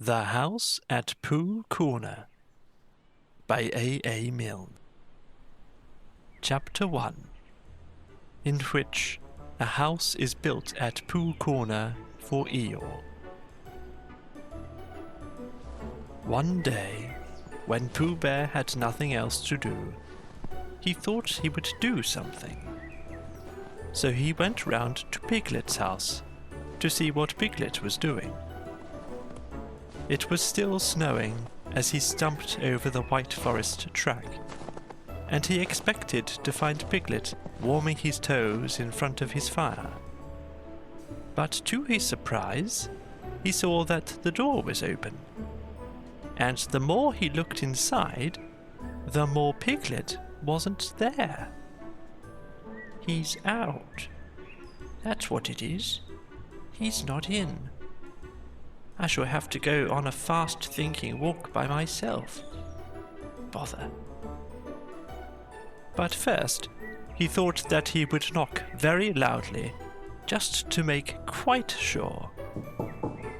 The House at Pooh Corner by A. Milne. Chapter 1, in which a house is built at Pooh Corner for Eeyore. One day, when Pooh Bear had nothing else to do, he thought he would do something. So he went round to Piglet's house to see what Piglet was doing. It was still snowing as he stumped over the White Forest track, and he expected to find Piglet warming his toes in front of his fire. But to his surprise, he saw that the door was open, and the more he looked inside, the more Piglet wasn't there. He's out. That's what it is. He's not in. I shall have to go on a fast-thinking walk by myself. Bother. But first, he thought that he would knock very loudly, just to make quite sure.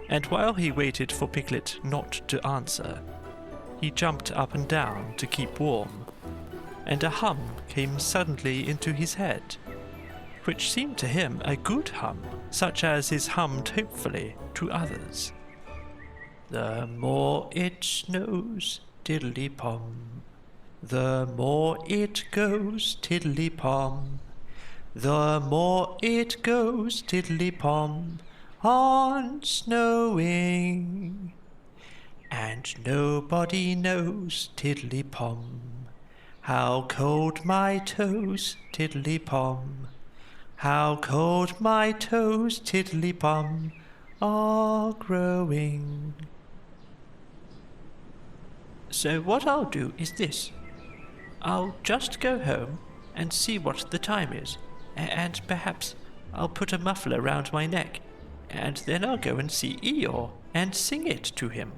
And while he waited for Piglet not to answer, he jumped up and down to keep warm, and a hum came suddenly into his head, which seemed to him a good hum, such as is hummed hopefully to others. The more it snows, tiddly-pom. The more it goes, tiddly-pom. The more it goes, tiddly-pom, on snowing. And nobody knows, tiddly-pom, how cold my toes, tiddly-pom. How cold my toes, tiddly-pom, are growing. So what I'll do is this. I'll just go home and see what the time is, and perhaps I'll put a muffler round my neck, and then I'll go and see Eeyore and sing it to him.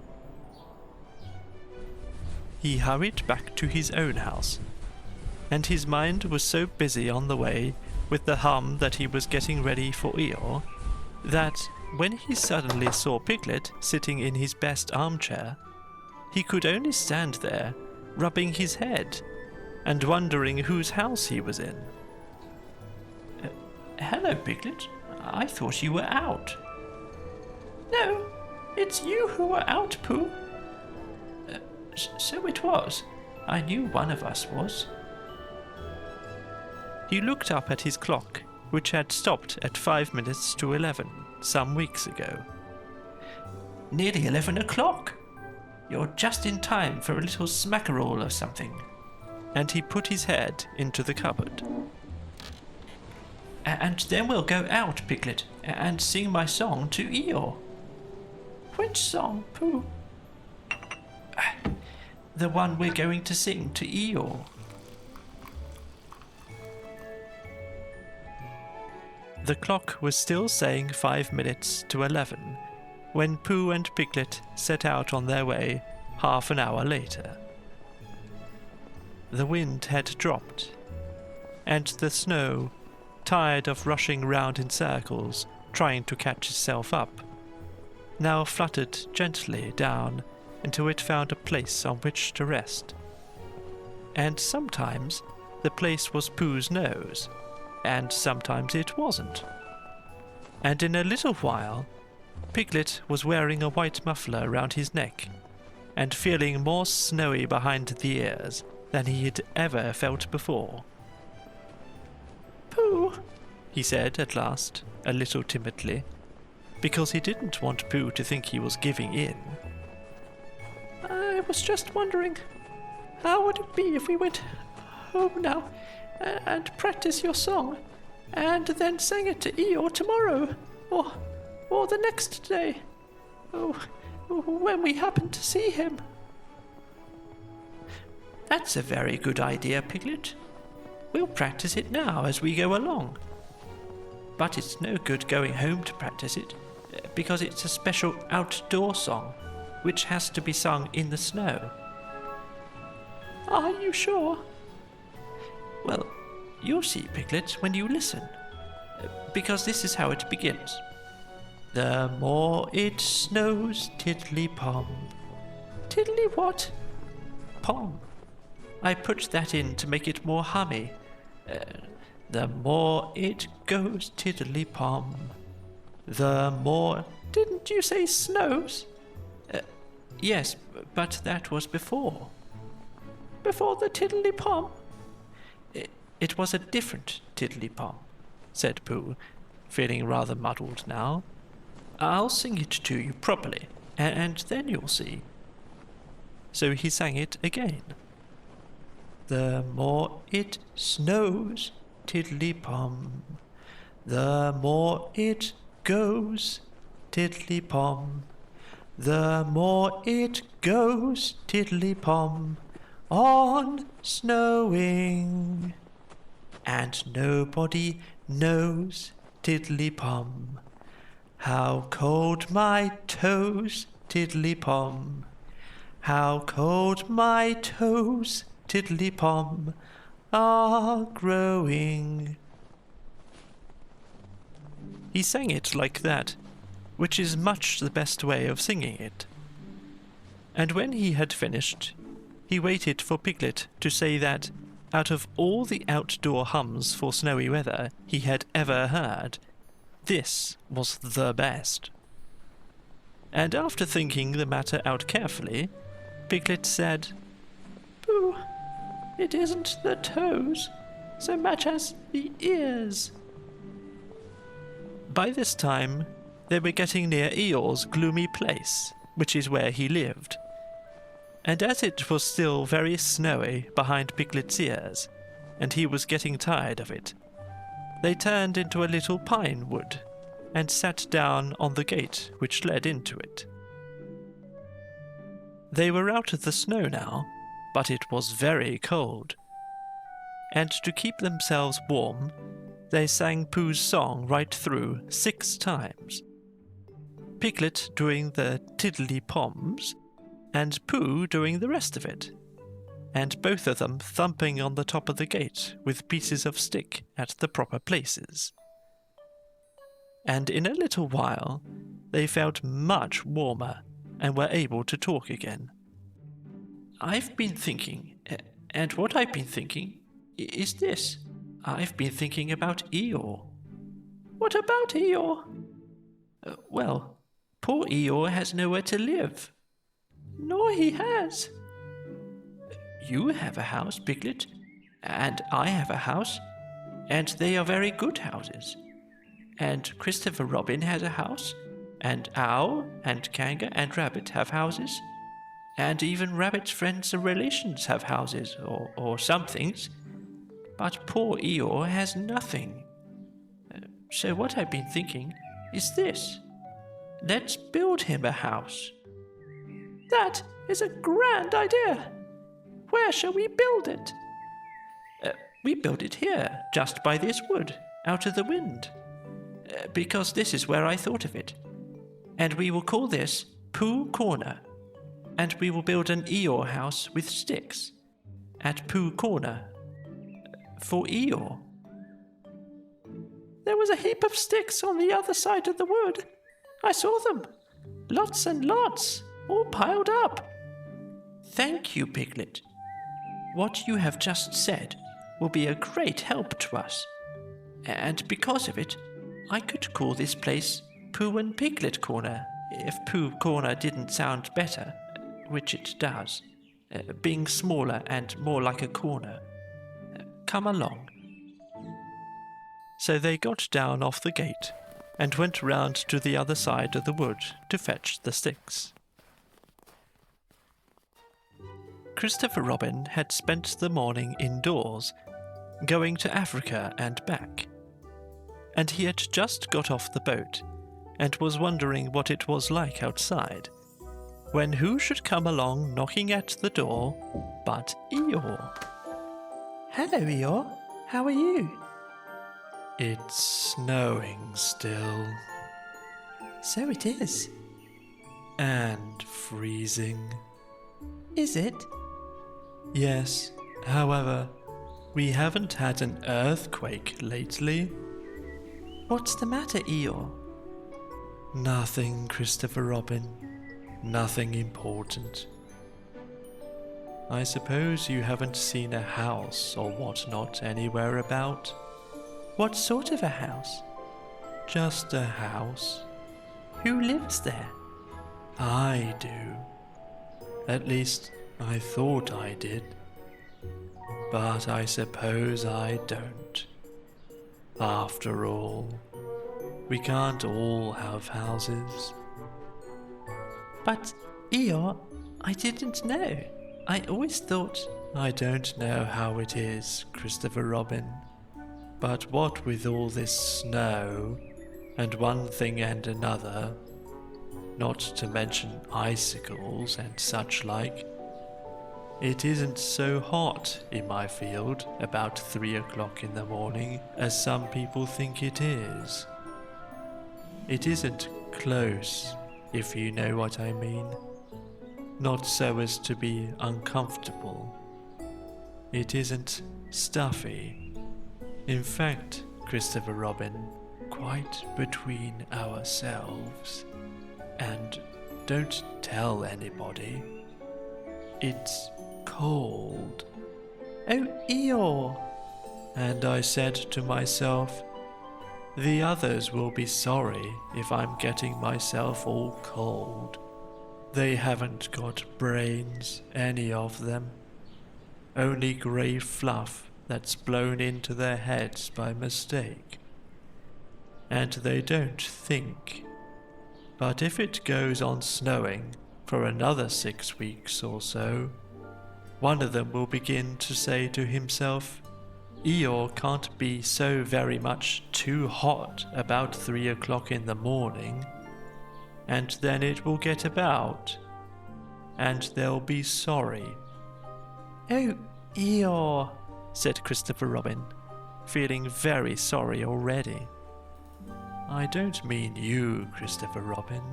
He hurried back to his own house, and his mind was so busy on the way with the hum that he was getting ready for Eeyore, that when he suddenly saw Piglet sitting in his best armchair, he could only stand there, rubbing his head, and wondering whose house he was in. Hello, Piglet. I thought you were out. No, it's you who were out, Pooh. So it was. I knew one of us was. He looked up at his clock, which had stopped at 5 minutes to 11 some weeks ago. Nearly 11 o'clock. You're just in time for a little smackerel or something. And he put his head into the cupboard. And then we'll go out, Piglet, and sing my song to Eeyore. Which song, Pooh? The one we're going to sing to Eeyore. The clock was still saying 5 minutes to 11 when Pooh and Piglet set out on their way half an hour later. The wind had dropped, and the snow, tired of rushing round in circles, trying to catch itself up, now fluttered gently down until it found a place on which to rest. And sometimes the place was Pooh's nose, and sometimes it wasn't. And in a little while, Piglet was wearing a white muffler round his neck, and feeling more snowy behind the ears than he had ever felt before. Pooh, he said at last, a little timidly, because he didn't want Pooh to think he was giving in. I was just wondering, how would it be if we went home now and practice your song, and then sang it to Eeyore tomorrow, or the next day, when we happen to see him. That's a very good idea, Piglet. We'll practice it now as we go along. But it's no good going home to practice it, because it's a special outdoor song, which has to be sung in the snow. Are you sure? Well, you'll see, Piglet, when you listen, because this is how it begins. The more it snows, tiddly-pom. Tiddly what? Pom. I put that in to make it more hummy. The more it goes, tiddly-pom. The more... Didn't you say snows? Yes, but that was before. Before the tiddly-pom? It was a different tiddly-pom, said Pooh, feeling rather muddled now. I'll sing it to you properly, and then you'll see. So he sang it again. The more it snows, tiddly-pom. The more it goes, tiddly-pom. The more it goes, tiddly-pom, on snowing. And nobody knows, tiddly-pom, how cold my toes, tiddly-pom. How cold my toes, tiddly-pom, are growing. He sang it like that, which is much the best way of singing it. And when he had finished, he waited for Piglet to say that, out of all the outdoor hums for snowy weather he had ever heard, this was the best. And after thinking the matter out carefully, Piglet said, Pooh, it isn't the toes so much as the ears. By this time, they were getting near Eeyore's gloomy place, which is where he lived. And as it was still very snowy behind Piglet's ears, and he was getting tired of it, they turned into a little pine wood and sat down on the gate which led into it. They were out of the snow now, but it was very cold. And to keep themselves warm, they sang Pooh's song right through 6 times. Piglet doing the tiddly-poms, and Pooh doing the rest of it, and both of them thumping on the top of the gate with pieces of stick at the proper places. And in a little while, they felt much warmer and were able to talk again. I've been thinking, and what I've been thinking is this. I've been thinking about Eeyore. What about Eeyore? Well, poor Eeyore has nowhere to live. Nor he has. You have a house, Piglet, and I have a house, and they are very good houses. And Christopher Robin has a house, and Owl and Kanga and Rabbit have houses, and even Rabbit's friends and relations have houses, or some things. But poor Eeyore has nothing. So what I've been thinking is this. Let's build him a house. That is a grand idea. Where shall we build it? We build it here, just by this wood, out of the wind. Because this is where I thought of it. And we will call this Pooh Corner. And we will build an Eeyore house with sticks at Pooh Corner. For Eeyore. There was a heap of sticks on the other side of the wood. I saw them. Lots and lots, all piled up. Thank you, Piglet. What you have just said will be a great help to us. And because of it, I could call this place Pooh and Piglet Corner, if Pooh Corner didn't sound better, which it does, being smaller and more like a corner. Come along. So they got down off the gate and went round to the other side of the wood to fetch the sticks. Christopher Robin had spent the morning indoors, going to Africa and back, and he had just got off the boat and was wondering what it was like outside, when who should come along knocking at the door but Eeyore. Hello, Eeyore. How are you? It's snowing still. So it is. And freezing. Is it? Yes. However, we haven't had an earthquake lately. What's the matter, Eeyore? Nothing, Christopher Robin. Nothing important. I suppose you haven't seen a house or whatnot anywhere about? What sort of a house? Just a house. Who lives there? I do. At least, I thought I did. But I suppose I don't. After all, we can't all have houses. But, Eeyore, I didn't know. I always thought... I don't know how it is, Christopher Robin. But what with all this snow, and one thing and another, not to mention icicles and such like, it isn't so hot in my field about 3 o'clock in the morning as some people think it is. It isn't close, if you know what I mean. Not so as to be uncomfortable. It isn't stuffy. In fact, Christopher Robin, quite between ourselves, and don't tell anybody, it's cold. Oh, Eeyore! And I said to myself, the others will be sorry if I'm getting myself all cold. They haven't got brains, any of them. Only grey fluff that's blown into their heads by mistake. And they don't think. But if it goes on snowing for another 6 weeks or so, one of them will begin to say to himself, Eeyore can't be so very much too hot about 3 o'clock in the morning, and then it will get about, and they'll be sorry. Oh, Eeyore, said Christopher Robin, feeling very sorry already. I don't mean you, Christopher Robin.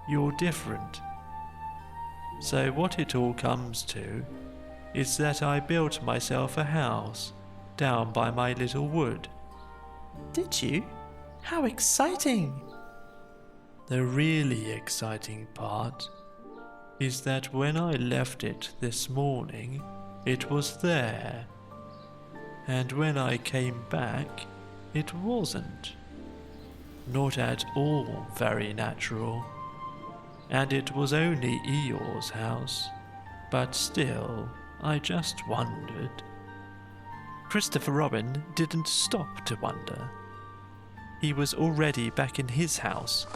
You're different. So what it all comes to is that I built myself a house down by my little wood. Did you? How exciting! The really exciting part is that when I left it this morning, it was there. And when I came back, it wasn't. Not at all very natural. And it was only Eeyore's house, but still, I just wondered. Christopher Robin didn't stop to wonder. He was already back in his house,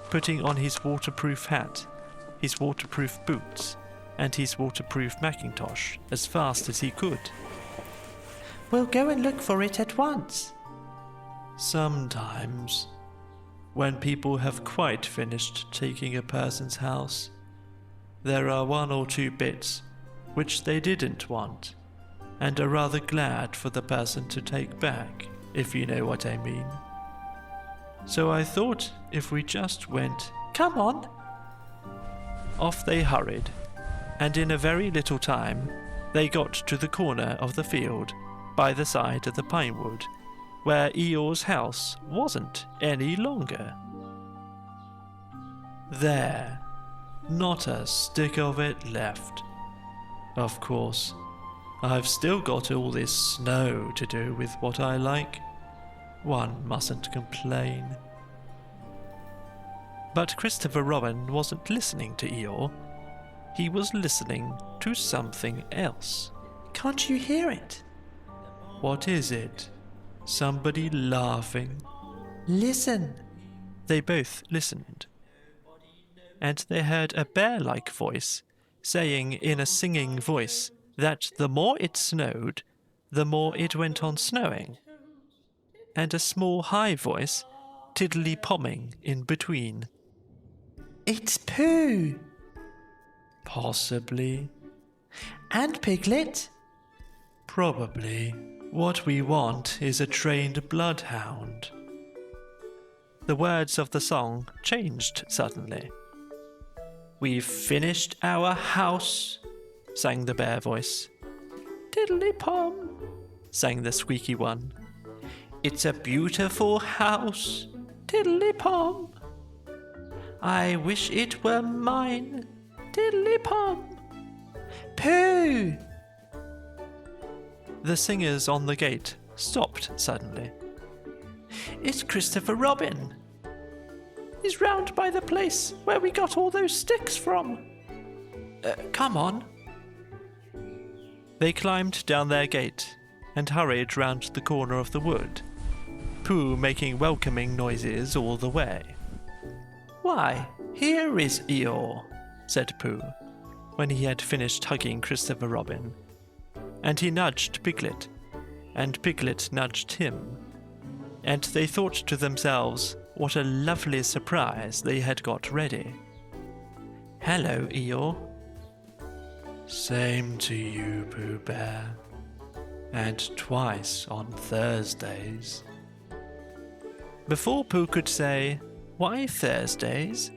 putting on his waterproof hat, his waterproof boots, and his waterproof Macintosh as fast as he could. We'll go and look for it at once. Sometimes, when people have quite finished taking a person's house, there are 1 or 2 bits which they didn't want, and are rather glad for the person to take back, if you know what I mean. So I thought if we just went, come on! Off they hurried, and in a very little time they got to the corner of the field by the side of the pine wood, where Eeyore's house wasn't any longer. There, not a stick of it left. Of course, I've still got all this snow to do with what I like. One mustn't complain. But Christopher Robin wasn't listening to Eeyore. He was listening to something else. Can't you hear it? What is it? Somebody laughing? Listen! They both listened. And they heard a bear-like voice saying in a singing voice that the more it snowed, the more it went on snowing, and a small high voice tiddly-pomming in between. It's Pooh! Possibly. And Piglet? Probably. What we want is a trained bloodhound. The words of the song changed suddenly. We've finished our house, sang the bear voice. Tiddly-pom, sang the squeaky one. It's a beautiful house, tiddly-pom. I wish it were mine. Diddly-pom. Pooh! The singers on the gate stopped suddenly. It's Christopher Robin. He's round by the place where we got all those sticks from. Come on. They climbed down their gate and hurried round the corner of the wood, Pooh making welcoming noises all the way. Why, here is Eeyore, said Pooh, when he had finished hugging Christopher Robin, and he nudged Piglet, and Piglet nudged him, and they thought to themselves what a lovely surprise they had got ready. Hello, Eeyore. Same to you, Pooh Bear, and twice on Thursdays. Before Pooh could say, why Thursdays?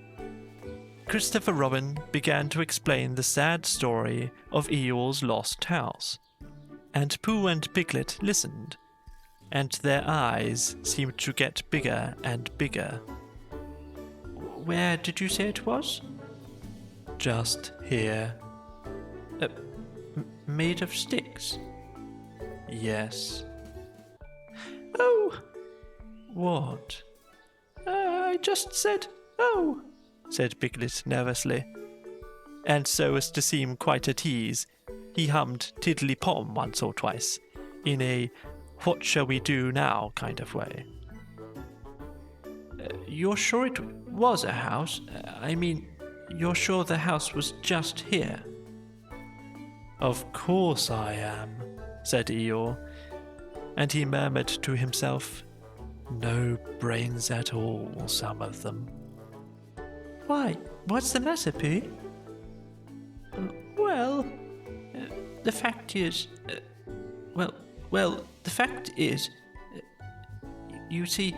Christopher Robin began to explain the sad story of Eeyore's lost house, and Pooh and Piglet listened, and their eyes seemed to get bigger and bigger. Where did you say it was? Just here. Made of sticks? Yes. Oh! What? I just said, oh, said Piglet nervously. And so as to seem quite at ease, he hummed Tiddly-Pom once or twice, in a what shall we do now kind of way. You're sure it was a house? I mean, you're sure the house was just here? Of course I am, said Eeyore, and he murmured to himself, no brains at all, some of them. Why, what's the matter, Pooh? Well, the fact is, the fact is, you see,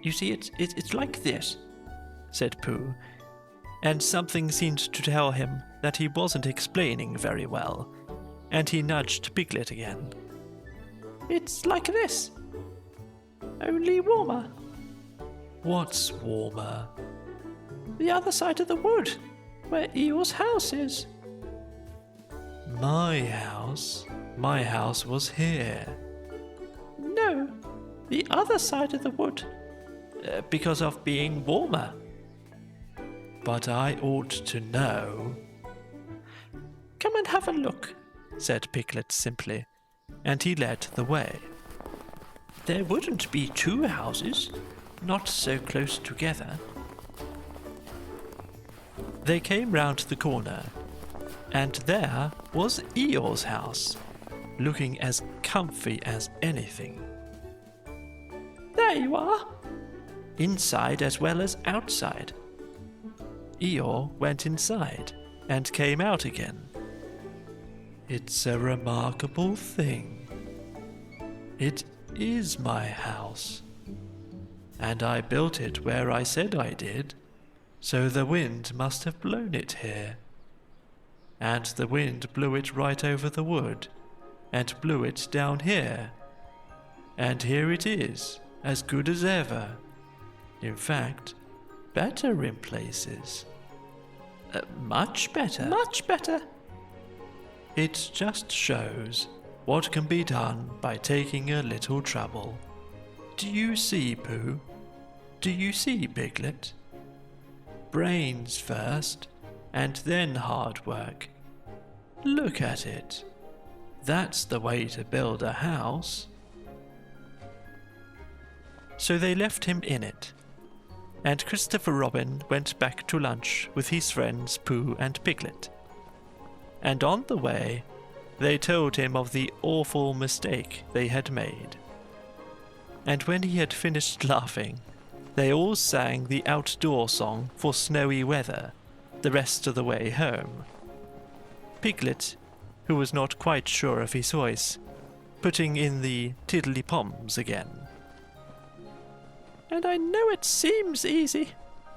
it's like this, said Pooh, and something seemed to tell him that he wasn't explaining very well, and he nudged Piglet again. It's like this, only warmer. What's warmer? The other side of the wood, where Eeyore's house is. My house? My house was here. No, the other side of the wood, because of being warmer. But I ought to know. Come and have a look, said Piglet simply, and he led the way. There wouldn't be two houses, not so close together. They came round the corner, and there was Eeyore's house, looking as comfy as anything. There you are, inside as well as outside. Eeyore went inside and came out again. It's a remarkable thing. It is my house, and I built it where I said I did, so the wind must have blown it here. And the wind blew it right over the wood, and blew it down here. And here it is, as good as ever. In fact, better in places. Much better. Much better. It just shows what can be done by taking a little trouble. Do you see, Pooh? Do you see, Piglet? Brains first, and then hard work. Look at it. That's the way to build a house. So they left him in it, and Christopher Robin went back to lunch with his friends Pooh and Piglet. And on the way, they told him of the awful mistake they had made. And when he had finished laughing, they all sang the outdoor song for snowy weather the rest of the way home. Piglet, who was not quite sure of his voice, putting in the tiddly-poms again. And I know it seems easy,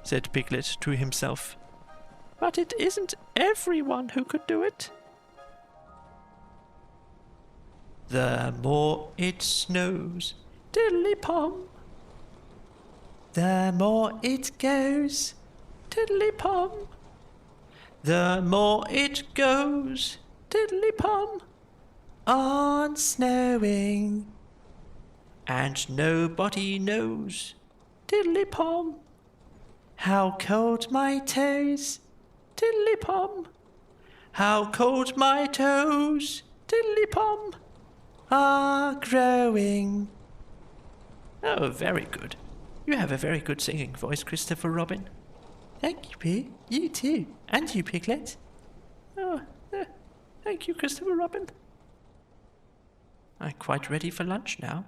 said Piglet to himself, but it isn't everyone who could do it. The more it snows, diddly-pom. The more it goes, tiddly-pom. The more it goes, tiddly-pom, on snowing. And nobody knows, tiddly-pom, how cold my toes, tiddly-pom, how cold my toes, tiddly-pom, are growing. Oh, very good. You have a very good singing voice, Christopher Robin. Thank you, Pooh. You too. And you, Piglet. Oh, thank you, Christopher Robin. I'm quite ready for lunch now.